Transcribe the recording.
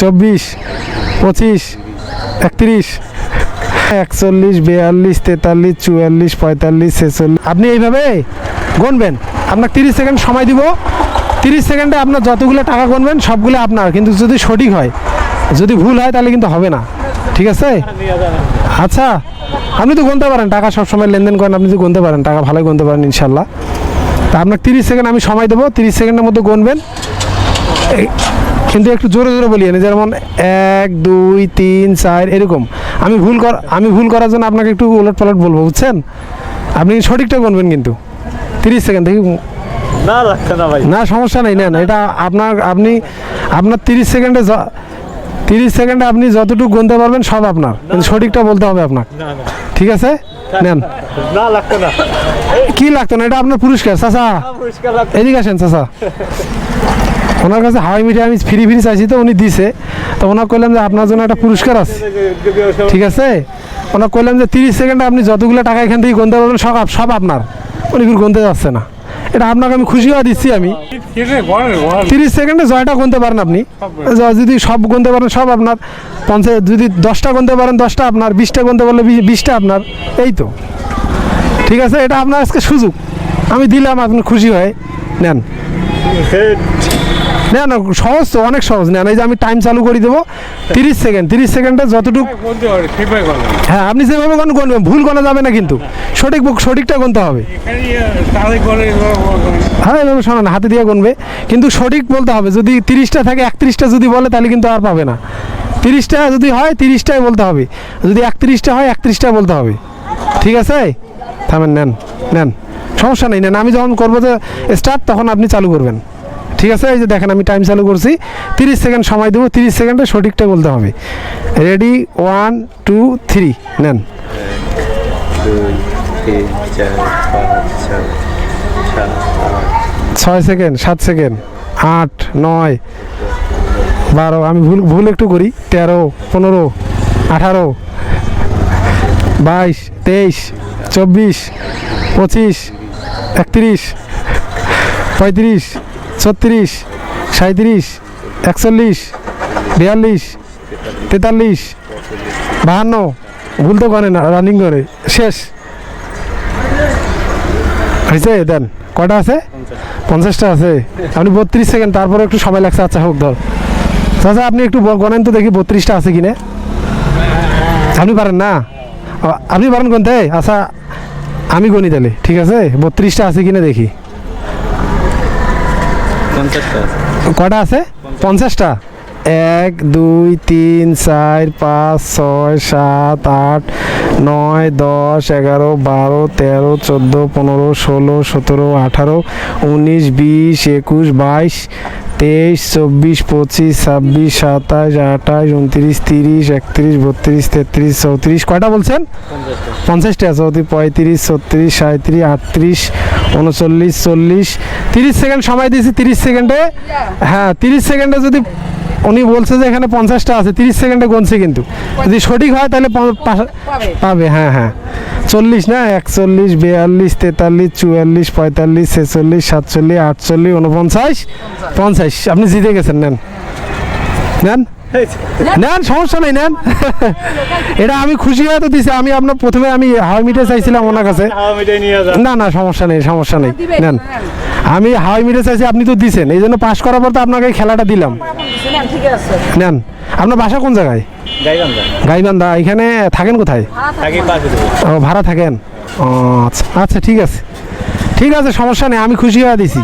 24 25 31 41 42 43 44 45 46। আপনি এইভাবে গুনবেন, আপনাকে 30 সেকেন্ড সময় দিব। 30 সেকেন্ডে আপনার যতগুলো টাকা গুনবেন সবগুলো আপনার, কিন্তু যদি সঠিক হয়, যদি ভুল হয় তাহলে কিন্তু হবে না, ঠিক আছে? আচ্ছা, আপনি তো গুনতে পারেন, টাকা সবসময় লেনদেন করেন, আপনি তো গুনতে পারেন, টাকা ভালোই গুনতে পারেন ইনশাল্লাহ। তা আপনাকে 30 সেকেন্ড আমি সময় দেবো, 30 সেকেন্ডের মধ্যে গুনবেন, কিন্তু একটু জোরে জোরে বলিয়ে, যেমন 1 2 3 4 এরকম। আমি ভুল করার জন্য আপনাকে একটু উলট পালট বলবো, বুঝছেন? আপনি সঠিকটা গুনবেন কিন্তু 30 সেকেন্ড দেখি। না লাগছে না ভাই, না সমস্যা নেই, নেন এটা আপনার 30 সেকেন্ডে আপনি যতটুকু গুনতে পারবেন সব আপনার, কিন্তু সঠিকটা বলতে হবে আপনার, ঠিক আছে? নেন। না লাগছে না, কি লাগতো না, এটা আপনার পুরস্কার। চাচা এদিকে আসেন, চাচা ওনার কাছে হাওয়াই মিঠাই আমি ফ্রি চাইছি, তো উনি দিছে, তো ওনার কইলাম যে আপনার জন্য একটা পুরস্কার আছে, ঠিক আছে? ওনার কইলাম যে 30 সেকেন্ডে আপনি যতগুলো টাকা এখান থেকে গুনতে পারবেন সব আপনার। উনি কিন্তু গুনতে যাচ্ছে না, এটা আপনাকে আমি খুশি হওয়া দিচ্ছি। আমি 30 সেকেন্ডে জয়টা গুনতে পারেন আপনি, যদি সব গুনতে পারেন সব আপনার। 50 যদি 10টা গুনতে পারেন 10টা আপনার, 20টা গুনতে পারলে 20টা আপনার, এই তো, ঠিক আছে? এটা আপনার আজকে সুযোগ আমি দিলাম, আপনি খুশি হয় নেন। না না, সহজ তো, অনেক সহজ। নেন, এই যে আমি টাইম চালু করে দেবো, 30 সেকেন্ডে যতটুকু, হ্যাঁ আপনি যেভাবে গুনবেন, ভুল গোনা যাবে না, কিন্তু সঠিকটা গুনতে হবে। হ্যাঁ এভাবে শোনান, হাতে দিয়ে গুনবে, কিন্তু সঠিক বলতে হবে। যদি 30টা থাকে 31টা যদি বলে তাহলে কিন্তু আর পাবে না। 30টা যদি হয় 30টাই বলতে হবে, যদি 31টা হয় 31টা বলতে হবে, ঠিক আছে? থামেন, নেন সমস্যা নেই, নেন। আমি যখন করবো যে স্টার্ট, তখন আপনি চালু করবেন, ঠিক আছে? এই যে দেখেন আমি টাইম চালু করছি, 30 সেকেন্ড সময় দেবো, 30 সেকেন্ডে সঠিকটা বলতে হবে। রেডি 1 2 3 নেন। 6 সেকেন্ড 7 সেকেন্ড 8 9 12, আমি ভুল একটু করি, 13 15 18 22 23 24 25 31 35 36 37 41 42 43 52, ভুল তো করে না, রানিং করে শেষ হয়েছে। দেন, কয়টা আছে? 50টা আছে। আপনি 32 সেকেন্ড, তারপরে একটু সময় লাগছে। আচ্ছা হোক, ধর চাচা আপনি একটু গণেন তো দেখি 32টা আছে কিনা। আপনি পারেন না? আপনি পারেন গুনতে? আচ্ছা আমি গণি তাহলে, ঠিক আছে? 32টা আছে কিনা দেখি। কয়টা আছে? 50টা। 1 2 3 4 5 6 7 8 9 10 11 12 13 14 15 16 17 18 19 20 21 22 23 24 25 26 27 28 29 30 31 32 33 34, কয়টা বলছেন? 50টা। 34 35 36 37 38 39 40। 30 সেকেন্ড সময় দিয়েছি, 30 সেকেন্ডে, হ্যাঁ 30 সেকেন্ডে যদি উনি বলছে যে এখানে 50টা আছে, 30 সেকেন্ডে গুনছে, কিন্তু যদি সঠিক হয় তাহলে পাবে। হ্যাঁ 40 না, 41 42 43 44 45 46 47 48 49 50, আপনি জিতে গেছেন। নেন, সমস্যা নেই, নেন। এটা আমি খুশি হয়ে তো দিছি। আমি আপনার প্রথমে আমি হাওয়াই মিঠাই চাইছিলাম ওনার কাছে, না সমস্যা নেই, নেন। আমি হাওয়াই মিঠাই চাইছি, আপনি তো দিছেন, এই জন্য পাস করার পর তো আপনাকে খেলাটা দিলাম। নেন। আপনার বাসা কোন জায়গায়? গাইবান্ধা। এখানে থাকেন কোথায়? ও ভাড়া থাকেন? আচ্ছা ঠিক আছে, সমস্যা নেই, আমি খুশি হয়ে দিছি।